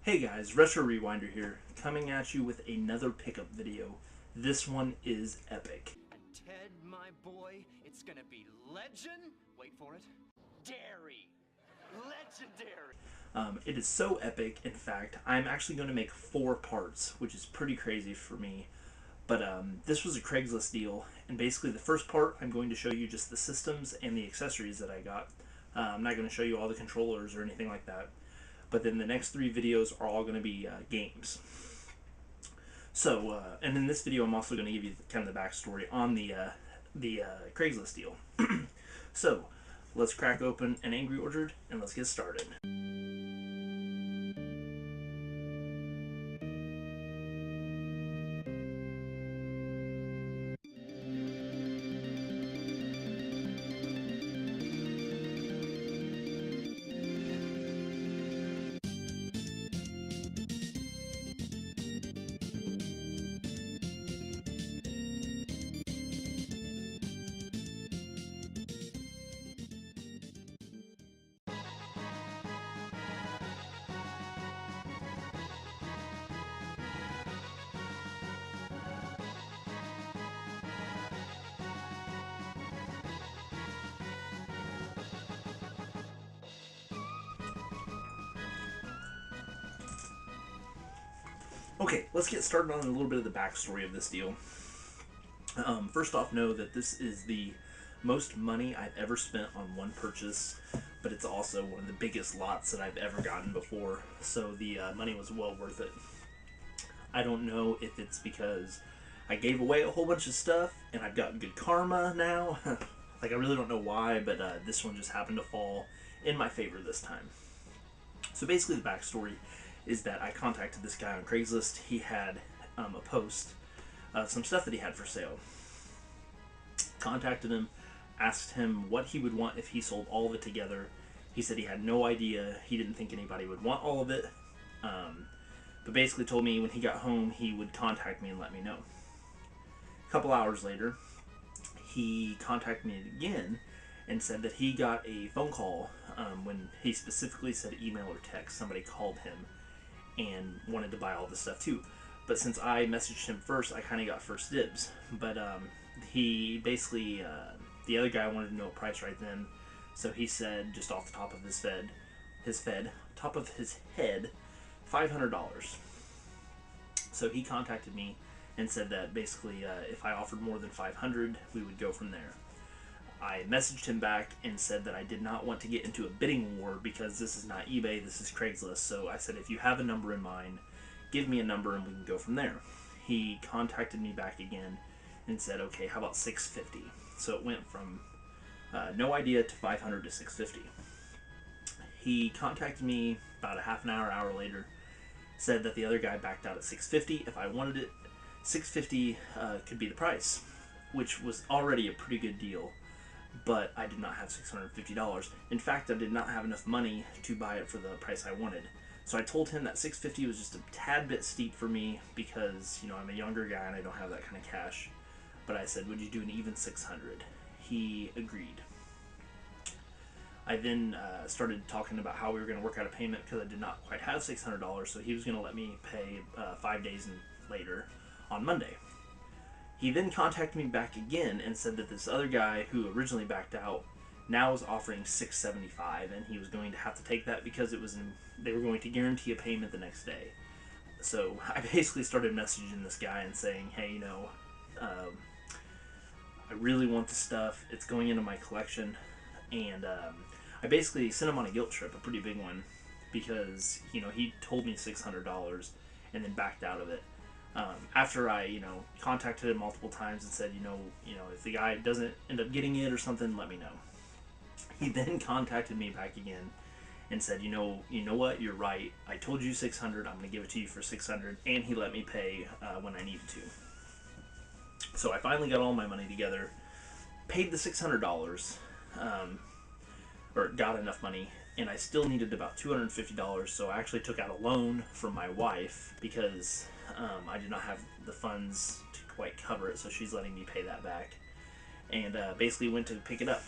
Hey guys, Retro Rewinder here, coming at you with another pickup video. This one is epic. And Ted, my boy, it's gonna be legend. Wait for it. Dairy. Legendary. It is so epic, in fact, I'm actually going to make 4 parts, which is pretty crazy for me. But this was a Craigslist deal, and basically the first part I'm going to show you just the systems and the accessories that I got. I'm not going to show you all the controllers or anything like that. But then the next 3 videos are all going to be games. So, and in this video I'm also going to give you kind of the backstory on the Craigslist deal. So, let's crack open an Angry Orchard and let's get started. Okay, let's get started on a little bit of the backstory of this deal. First off, know that this is the most money I've ever spent on one purchase, but it's also one of the biggest lots that I've ever gotten before, so the money was well worth it. I don't know if it's because I gave away a whole bunch of stuff and I've gotten good karma now. Like, I really don't know why, but this one just happened to fall in my favor this time. So basically the backstory is that I contacted this guy on Craigslist. He had a post of some stuff that he had for sale. Contacted him, asked him what he would want if he sold all of it together. He said he had no idea. He didn't think anybody would want all of it. But basically told me when he got home he would contact me and let me know. A couple hours later, he contacted me again and said that he got a phone call when he specifically said email or text. Somebody called him and wanted to buy all this stuff too. But since I messaged him first, I kind of got first dibs. But he basically, the other guy wanted to know a price right then, so he said just off the top of top of his head, $500. So he contacted me and said that basically if I offered more than 500, we would go from there. I messaged him back and said that I did not want to get into a bidding war because this is not eBay, this is Craigslist. So I said, if you have a number in mind, give me a number and we can go from there. He contacted me back again and said, okay, how about $650? So it went from no idea to 500 to 650. He contacted me about a half an hour later, said that the other guy backed out at 650. If I wanted it, 650 could be the price, which was already a pretty good deal. But I did not have $650. In fact, I did not have enough money to buy it for the price I wanted. So I told him that $650 was just a tad bit steep for me because, you know, I'm a younger guy and I don't have that kind of cash. But I said, would you do an even $600? He agreed. I then started talking about how we were going to work out a payment because I did not quite have $600, so he was going to let me pay 5 days later on Monday. He then contacted me back again and said that this other guy who originally backed out now is offering $675, and he was going to have to take that because they were going to guarantee a payment the next day. So I basically started messaging this guy and saying, hey, you know, I really want the stuff. It's going into my collection. And I basically sent him on a guilt trip, a pretty big one, because, you know, he told me $600 and then backed out of it. After I, you know, contacted him multiple times and said, you know, if the guy doesn't end up getting it or something, let me know. He then contacted me back again and said, you know what, you're right. I told you 600. I'm going to give it to you for 600, and he let me pay when I needed to. So I finally got all my money together, paid the $600, or got enough money, and I still needed about $250. So I actually took out a loan from my wife because I did not have the funds to quite cover it, so she's letting me pay that back, and basically went to pick it up.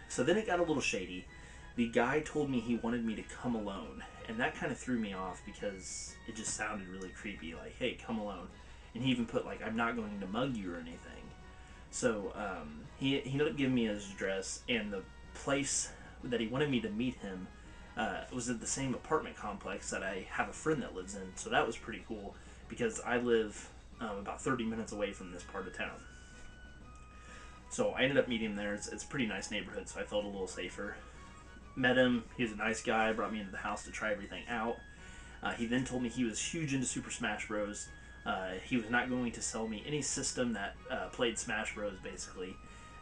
So then it got a little shady. The guy told me he wanted me to come alone, And that kind of threw me off because it just sounded really creepy, like, hey, come alone. And he even put, like, I'm not going to mug you or anything. So he ended up giving me his address, and the place that he wanted me to meet him was at the same apartment complex that I have a friend that lives in. So that was pretty cool because I live about 30 minutes away from this part of town. So I ended up meeting him there. It's a pretty nice neighborhood, so I felt a little safer. Met him. He was a nice guy. Brought me into the house to try everything out. He then told me he was huge into Super Smash Bros. He was not going to sell me any system that played Smash Bros. Basically,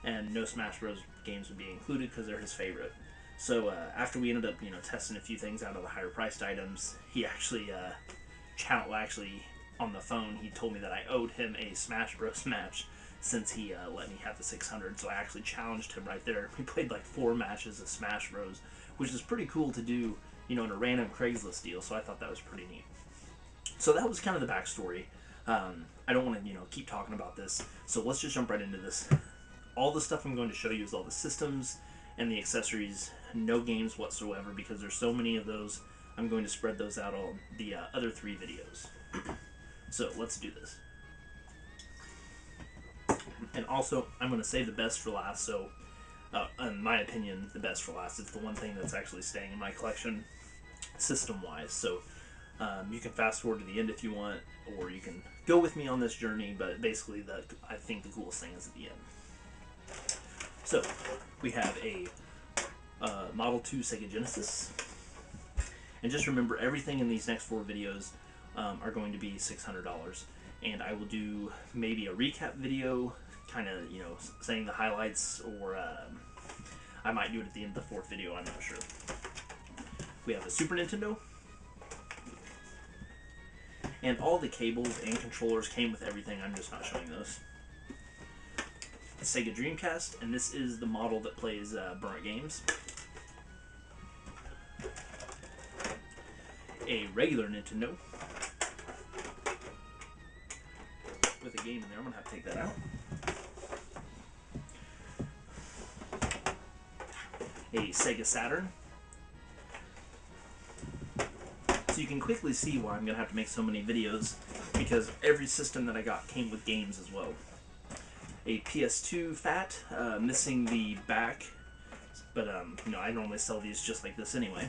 and no Smash Bros. Games would be included because they're his favorite. So after we ended up, testing a few things out of the higher priced items, he actually, on the phone, he told me that I owed him a Smash Bros. Match since he let me have the 600. So I actually challenged him right there. We played like 4 matches of Smash Bros., which is pretty cool to do, in a random Craigslist deal. So I thought that was pretty neat. So that was kind of the backstory. I don't want to, keep talking about this. So let's just jump right into this. All the stuff I'm going to show you is all the systems and the accessories, no games whatsoever, because there's so many of those. I'm going to spread those out on the other 3 videos. So let's do this. And also, I'm going to save the best for last. So, in my opinion, the best for last. It's the one thing that's actually staying in my collection, system-wise. So, you can fast forward to the end if you want, or you can go with me on this journey. But basically, I think the coolest thing is at the end. So, we have a Model 2 Sega Genesis. And just remember, everything in these next 4 videos are going to be $600. And I will do maybe a recap video, kind of, saying the highlights, or I might do it at the end of the 4th video, I'm not sure. We have a Super Nintendo. And all the cables and controllers came with everything, I'm just not showing those. A Sega Dreamcast, and this is the model that plays Burnt Games. A regular Nintendo with a game in there. I'm going to have to take that out. A Sega Saturn. So you can quickly see why I'm going to have to make so many videos, because every system that I got came with games as well. A PS2 Fat, missing the back, but I normally sell these just like this anyway.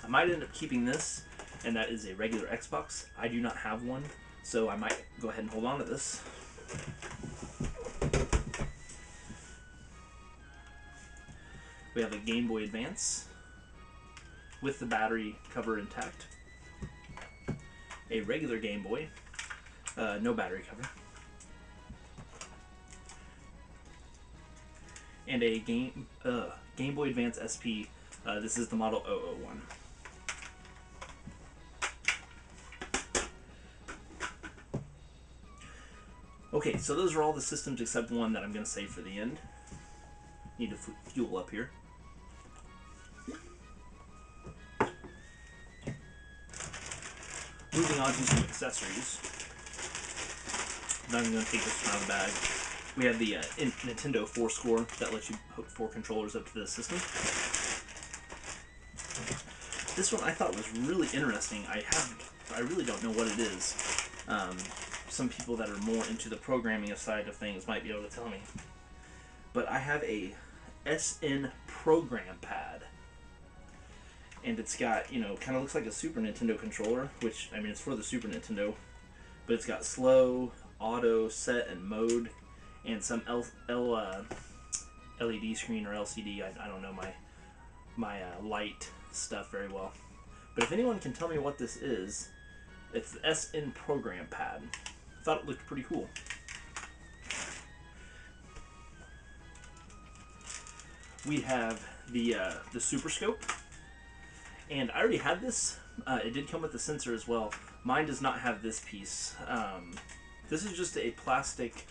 I might end up keeping this, and that is a regular Xbox. I do not have one, so I might go ahead and hold on to this. We have a Game Boy Advance with the battery cover intact. A regular Game Boy, no battery cover. And a Game Boy Advance SP. This is the model 001. Okay, so those are all the systems except one that I'm going to save for the end. Need to fuel up here. Moving on to some accessories. Now I'm going to take this one out of the bag. We have the Nintendo 4-score that lets you hook 4 controllers up to the system. This one I thought was really interesting. I really don't know what it is. Some people that are more into the programming side of things might be able to tell me. But I have a SN program pad. And it's got, kind of looks like a Super Nintendo controller, which, it's for the Super Nintendo. But it's got slow, auto, set, and mode, and some LED screen or LCD. I don't know my light stuff very well. But if anyone can tell me what this is, it's the SN program pad. I thought it looked pretty cool. We have the Super Scope. And I already had this. It did come with the sensor as well. Mine does not have this piece. This is just a plastic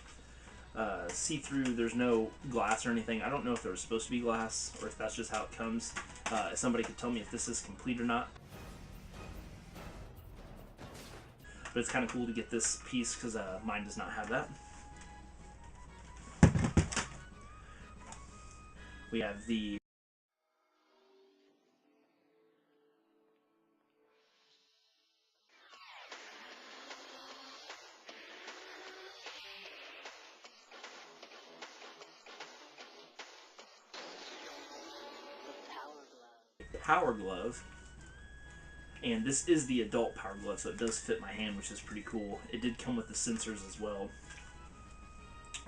see-through. There's no glass or anything. I don't know if there was supposed to be glass or if that's just how it comes. If somebody could tell me if this is complete or not. But it's kind of cool to get this piece because mine does not have that. We have the Power Glove, and this is the adult Power Glove, so it does fit my hand, which is pretty cool. It did come with the sensors as well,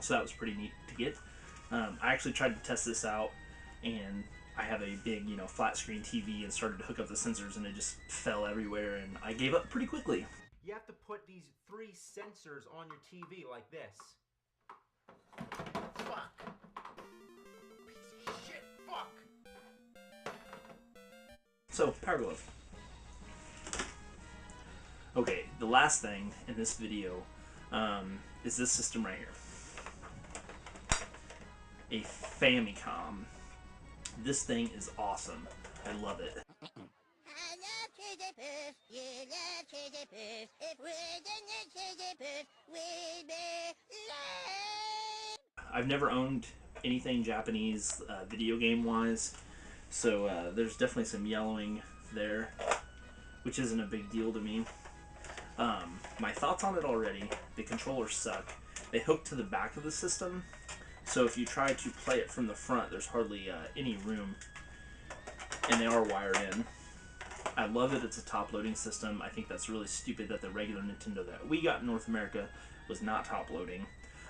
so that was pretty neat to get. I actually tried to test this out, and I have a big, flat screen TV, and started to hook up the sensors, and it just fell everywhere, and I gave up pretty quickly. You have to put these 3 sensors on your TV like this. Fuck! Piece of shit, fuck! So, Power Glove. Okay, the last thing in this video is this system right here. A Famicom. This thing is awesome. I love it. I've never owned anything Japanese video game wise, so there's definitely some yellowing there, which isn't a big deal to me. My thoughts on it already: the controllers suck. They hook to the back of the system, so if you try to play it from the front, there's hardly any room, and they are wired in. I love that it's a top-loading system. I think that's really stupid that the regular Nintendo that we got in North America was not top-loading.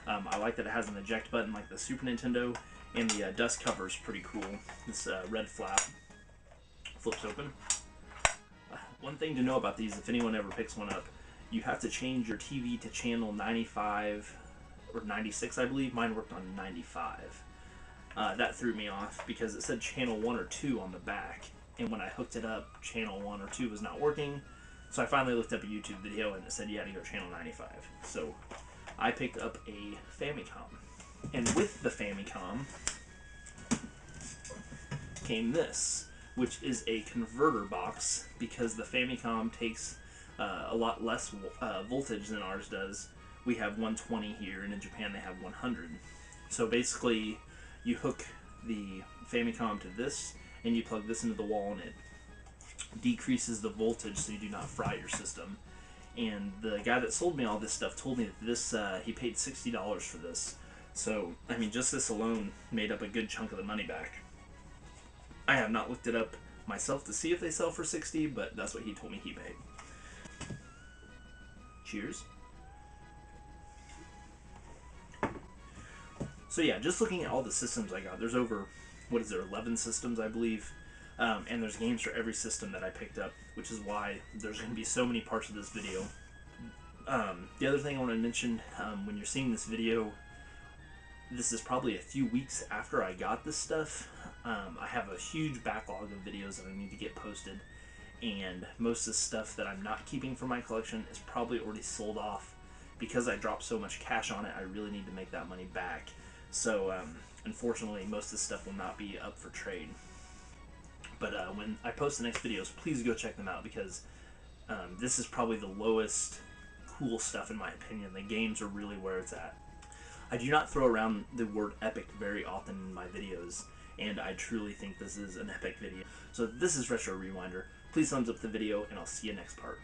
I like that it has an eject button like the Super Nintendo, and the dust cover is pretty cool. This red flap flips open. One thing to know about these, if anyone ever picks one up, you have to change your TV to channel 95 or 96, I believe. Mine worked on 95. That threw me off because it said channel 1 or 2 on the back, and when I hooked it up, channel 1 or 2 was not working. So I finally looked up a YouTube video, and it said you had to go channel 95. So I picked up a Famicom, and with the Famicom came this, which is a converter box, because the Famicom takes a lot less voltage than ours does. We have 120 here, and in Japan they have 100. So basically, you hook the Famicom to this, and you plug this into the wall, and it decreases the voltage so you do not fry your system. And the guy that sold me all this stuff told me that this he paid $60 for this. So, I mean, just this alone made up a good chunk of the money back. I have not looked it up myself to see if they sell for $60, but that's what he told me he paid. Cheers. So yeah, just looking at all the systems I got, there's over, 11 systems, I believe. And there's games for every system that I picked up, which is why there's going to be so many parts of this video. The other thing I want to mention, when you're seeing this video, this is probably a few weeks after I got this stuff. I have a huge backlog of videos that I need to get posted, and most of the stuff that I'm not keeping for my collection is probably already sold off. Because I dropped so much cash on it, I really need to make that money back. So, unfortunately, most of this stuff will not be up for trade. But when I post the next videos, please go check them out, because this is probably the lowest cool stuff in my opinion. The games are really where it's at. I do not throw around the word epic very often in my videos, and I truly think this is an epic video. So this is Retro Rewinder. Please thumbs up the video, and I'll see you next part.